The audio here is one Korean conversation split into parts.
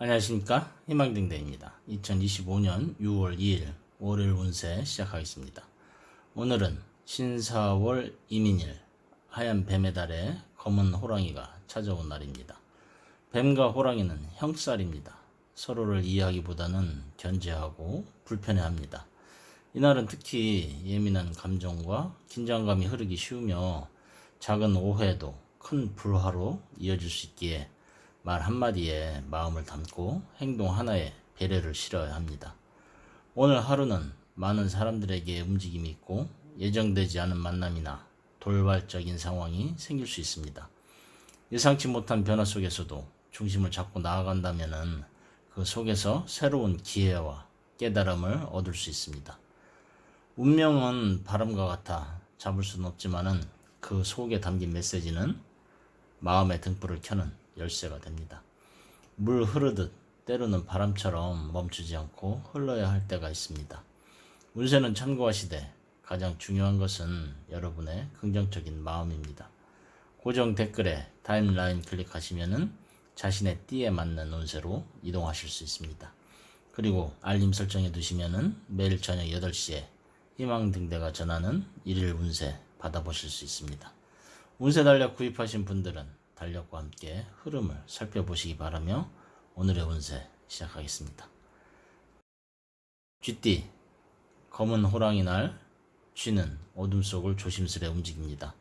안녕하십니까, 희망등대입니다. 2025년 6월 2일 월요일 운세 시작하겠습니다. 오늘은 신사월 이민일, 하얀 뱀의 달에 검은 호랑이가 찾아온 날입니다. 뱀과 호랑이는 형살입니다. 서로를 이해하기보다는 견제하고 불편해합니다. 이날은 특히 예민한 감정과 긴장감이 흐르기 쉬우며 작은 오해도 큰 불화로 이어질 수 있기에 말 한마디에 마음을 담고 행동 하나에 배려를 실어야 합니다. 오늘 하루는 많은 사람들에게 움직임이 있고 예정되지 않은 만남이나 돌발적인 상황이 생길 수 있습니다. 예상치 못한 변화 속에서도 중심을 잡고 나아간다면 그 속에서 새로운 기회와 깨달음을 얻을 수 있습니다. 운명은 바람과 같아 잡을 수는 없지만은 그 속에 담긴 메시지는 마음의 등불을 켜는 열쇠가 됩니다. 물 흐르듯 때로는 바람처럼 멈추지 않고 흘러야 할 때가 있습니다. 운세는 참고하시되 가장 중요한 것은 여러분의 긍정적인 마음입니다. 고정 댓글에 타임라인 클릭하시면은 자신의 띠에 맞는 운세로 이동하실 수 있습니다. 그리고 알림 설정해 두시면은 매일 저녁 8시에 희망등대가 전하는 일일 운세 받아보실 수 있습니다. 운세 달력 구입하신 분들은 달력과 함께 흐름을 살펴보시기 바라며 오늘의 운세 시작하겠습니다. 쥐띠, 검은 호랑이 날, 쥐는 어둠 속을 조심스레 움직입니다.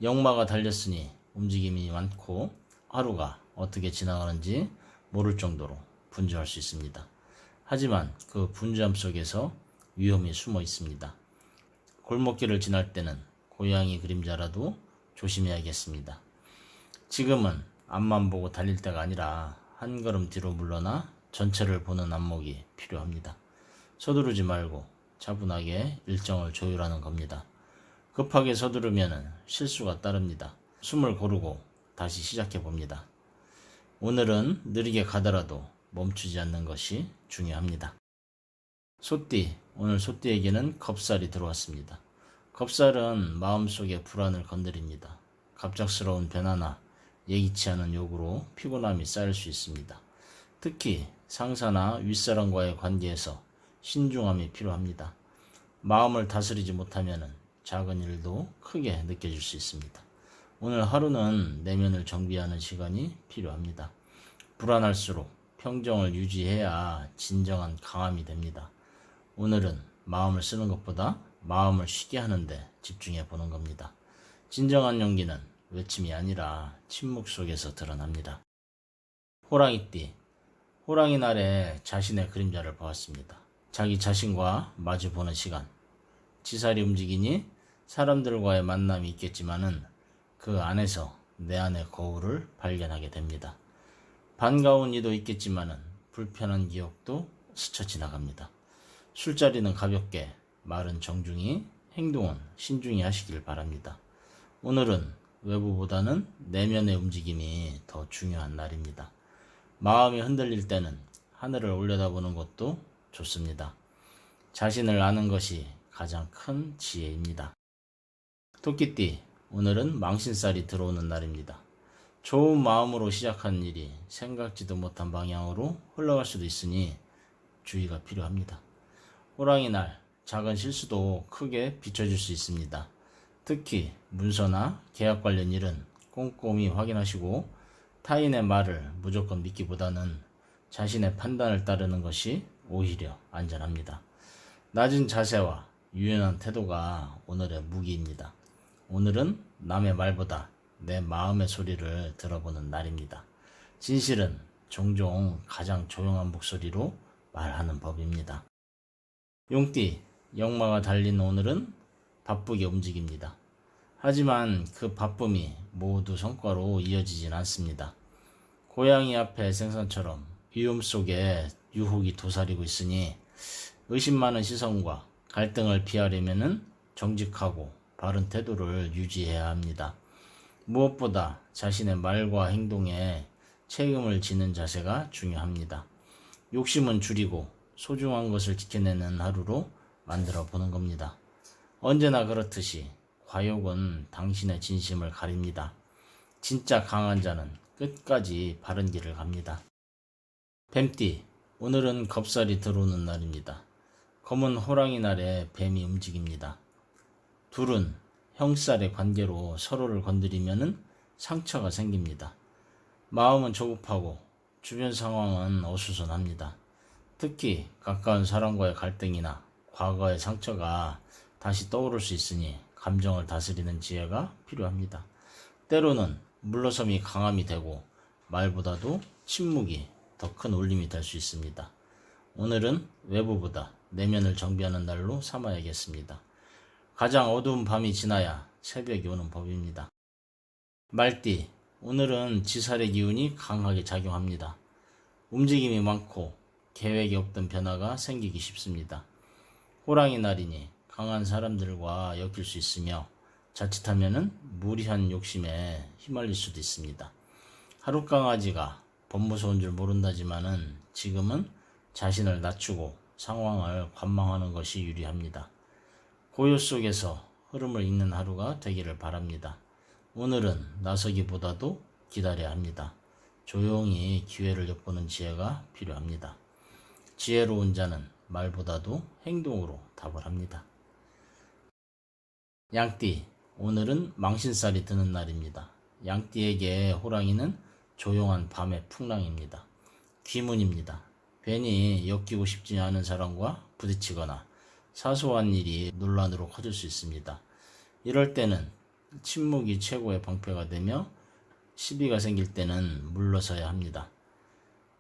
역마가 달렸으니 움직임이 많고 하루가 어떻게 지나가는지 모를 정도로 분주할 수 있습니다. 하지만 그 분주함 속에서 위험이 숨어 있습니다. 골목길을 지날 때는 고양이 그림자라도 조심해야겠습니다. 지금은 앞만 보고 달릴 때가 아니라 한 걸음 뒤로 물러나 전체를 보는 안목이 필요합니다. 서두르지 말고 차분하게 일정을 조율하는 겁니다. 급하게 서두르면 실수가 따릅니다. 숨을 고르고 다시 시작해 봅니다. 오늘은 느리게 가더라도 멈추지 않는 것이 중요합니다. 소띠, 오늘 소띠에게는 겁살이 들어왔습니다. 겁살은 마음속의 불안을 건드립니다. 갑작스러운 변화나 예기치 않은 요구로 피곤함이 쌓일 수 있습니다. 특히 상사나 윗사람과의 관계에서 신중함이 필요합니다. 마음을 다스리지 못하면 작은 일도 크게 느껴질 수 있습니다. 오늘 하루는 내면을 정비하는 시간이 필요합니다. 불안할수록 평정을 유지해야 진정한 강함이 됩니다. 오늘은 마음을 쓰는 것보다 마음을 쉬게 하는데 집중해 보는 겁니다. 진정한 용기는 외침이 아니라 침묵 속에서 드러납니다. 호랑이띠, 호랑이 날에 자신의 그림자를 보았습니다. 자기 자신과 마주 보는 시간. 지살이 움직이니 사람들과의 만남이 있겠지만은 그 안에서 내 안의 거울을 발견하게 됩니다. 반가운 이도 있겠지만은 불편한 기억도 스쳐 지나갑니다. 술자리는 가볍게, 말은 정중히, 행동은 신중히 하시길 바랍니다. 오늘은 외부보다는 내면의 움직임이 더 중요한 날입니다. 마음이 흔들릴 때는 하늘을 올려다보는 것도 좋습니다. 자신을 아는 것이 가장 큰 지혜입니다. 토끼띠, 오늘은 망신살이 들어오는 날입니다. 좋은 마음으로 시작한 일이 생각지도 못한 방향으로 흘러갈 수도 있으니 주의가 필요합니다. 호랑이 날, 작은 실수도 크게 비춰질 수 있습니다. 특히 문서나 계약 관련 일은 꼼꼼히 확인하시고 타인의 말을 무조건 믿기보다는 자신의 판단을 따르는 것이 오히려 안전합니다. 낮은 자세와 유연한 태도가 오늘의 무기입니다. 오늘은 남의 말보다 내 마음의 소리를 들어보는 날입니다. 진실은 종종 가장 조용한 목소리로 말하는 법입니다. 용띠, 역마가 달린 오늘은 바쁘게 움직입니다. 하지만 그 바쁨이 모두 성과로 이어지진 않습니다. 고양이 앞에 생선처럼 위험 속에 유혹이 도사리고 있으니 의심 많은 시선과 갈등을 피하려면 정직하고 바른 태도를 유지해야 합니다. 무엇보다 자신의 말과 행동에 책임을 지는 자세가 중요합니다. 욕심은 줄이고 소중한 것을 지켜내는 하루로 만들어 보는 겁니다. 언제나 그렇듯이 과욕은 당신의 진심을 가립니다. 진짜 강한 자는 끝까지 바른 길을 갑니다. 뱀띠, 오늘은 겁살이 들어오는 날입니다. 검은 호랑이 날에 뱀이 움직입니다. 둘은 형살의 관계로 서로를 건드리면 상처가 생깁니다. 마음은 조급하고 주변 상황은 어수선합니다. 특히 가까운 사람과의 갈등이나 과거의 상처가 다시 떠오를 수 있으니 감정을 다스리는 지혜가 필요합니다. 때로는 물러섬이 강함이 되고 말보다도 침묵이 더 큰 울림이 될 수 있습니다. 오늘은 외부보다 내면을 정비하는 날로 삼아야겠습니다. 가장 어두운 밤이 지나야 새벽이 오는 법입니다. 말띠, 오늘은 지살의 기운이 강하게 작용합니다. 움직임이 많고 계획이 없던 변화가 생기기 쉽습니다. 호랑이 날이니 강한 사람들과 엮일 수 있으며 자칫하면 무리한 욕심에 휘말릴 수도 있습니다. 하룻강아지가 법무서운 줄 모른다지만은 지금은 자신을 낮추고 상황을 관망하는 것이 유리합니다. 고요 속에서 흐름을 읽는 하루가 되기를 바랍니다. 오늘은 나서기보다도 기다려야 합니다. 조용히 기회를 엿보는 지혜가 필요합니다. 지혜로운 자는 말보다도 행동으로 답을 합니다. 양띠, 오늘은 망신살이 드는 날입니다. 양띠에게 호랑이는 조용한 밤의 풍랑입니다. 귀문입니다. 괜히 엮이고 싶지 않은 사람과 부딪히거나 사소한 일이 논란으로 커질 수 있습니다. 이럴 때는 침묵이 최고의 방패가 되며 시비가 생길 때는 물러서야 합니다.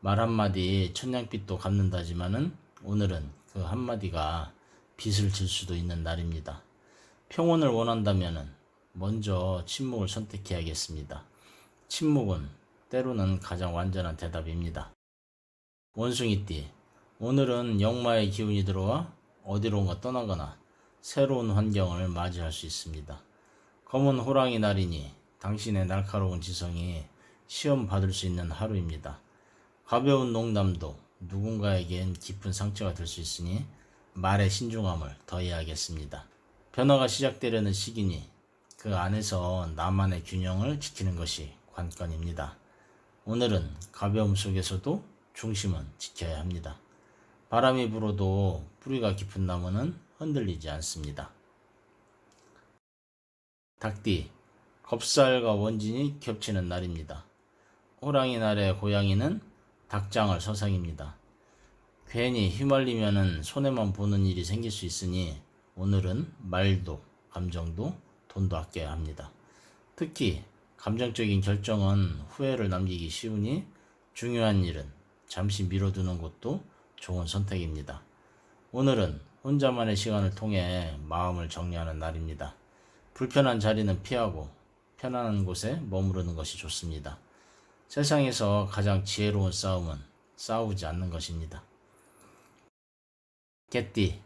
말 한마디 천냥빚도 갚는다지만은 오늘은 그 한마디가 빚을 질 수도 있는 날입니다. 평온을 원한다면은 먼저 침묵을 선택해야겠습니다. 침묵은 때로는 가장 완전한 대답입니다. 원숭이띠, 오늘은 역마의 기운이 들어와 어디론가 떠나거나 새로운 환경을 맞이할 수 있습니다. 검은 호랑이 날이니 당신의 날카로운 지성이 시험 받을 수 있는 하루입니다. 가벼운 농담도 누군가에겐 깊은 상처가 될 수 있으니 말에 신중함을 더해야겠습니다. 변화가 시작되려는 시기니 그 안에서 나만의 균형을 지키는 것이 관건입니다. 오늘은 가벼움 속에서도 중심은 지켜야 합니다. 바람이 불어도 뿌리가 깊은 나무는 흔들리지 않습니다. 닭띠, 겁살과 원진이 겹치는 날입니다. 호랑이 날의 고양이는 닭장을 서상입니다. 괜히 휘말리면 손해만 보는 일이 생길 수 있으니 오늘은 말도 감정도 돈도 아껴야 합니다. 특히 감정적인 결정은 후회를 남기기 쉬우니 중요한 일은 잠시 미뤄두는 것도 좋은 선택입니다. 오늘은 혼자만의 시간을 통해 마음을 정리하는 날입니다. 불편한 자리는 피하고 편안한 곳에 머무르는 것이 좋습니다. 세상에서 가장 지혜로운 싸움은 싸우지 않는 것입니다. 개띠,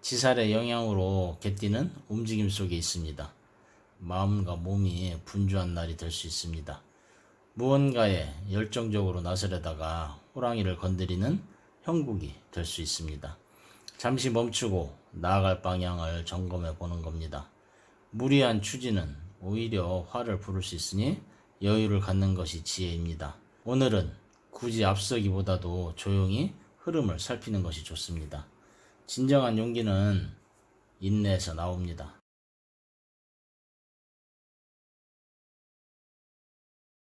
지살의 영향으로 개띠는 움직임 속에 있습니다. 마음과 몸이 분주한 날이 될 수 있습니다. 무언가에 열정적으로 나서려다가 호랑이를 건드리는 형국이 될 수 있습니다. 잠시 멈추고 나아갈 방향을 점검해 보는 겁니다. 무리한 추진은 오히려 화를 부를 수 있으니 여유를 갖는 것이 지혜입니다. 오늘은 굳이 앞서기보다도 조용히 흐름을 살피는 것이 좋습니다. 진정한 용기는 인내에서 나옵니다.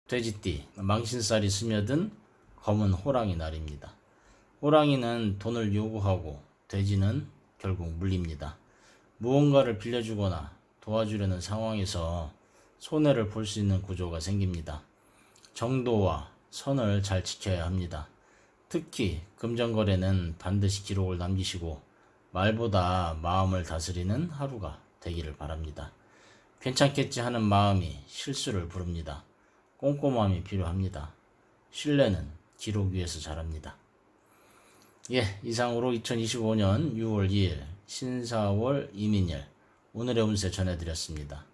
돼지띠, 망신살이 스며든 검은 호랑이 날입니다. 호랑이는 돈을 요구하고 돼지는 결국 물립니다. 무언가를 빌려주거나 도와주려는 상황에서 손해를 볼 수 있는 구조가 생깁니다. 정도와 선을 잘 지켜야 합니다. 특히 금전거래는 반드시 기록을 남기시고 말보다 마음을 다스리는 하루가 되기를 바랍니다. 괜찮겠지 하는 마음이 실수를 부릅니다. 꼼꼼함이 필요합니다. 신뢰는 기록 위에서 자랍니다. 이상으로 2025년 6월 2일 신사월 이민일 오늘의 운세 전해드렸습니다.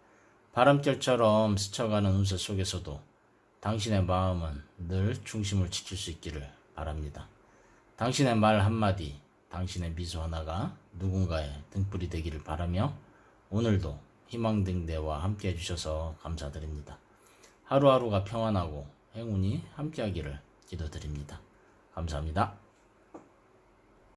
바람결처럼 스쳐가는 운세 속에서도 당신의 마음은 늘 중심을 지킬 수 있기를 바랍니다. 당신의 말 한마디, 당신의 미소 하나가 누군가의 등불이 되기를 바라며 오늘도 희망등대와 함께 해주셔서 감사드립니다. 하루하루가 평안하고 행운이 함께하기를 기도드립니다. 감사합니다.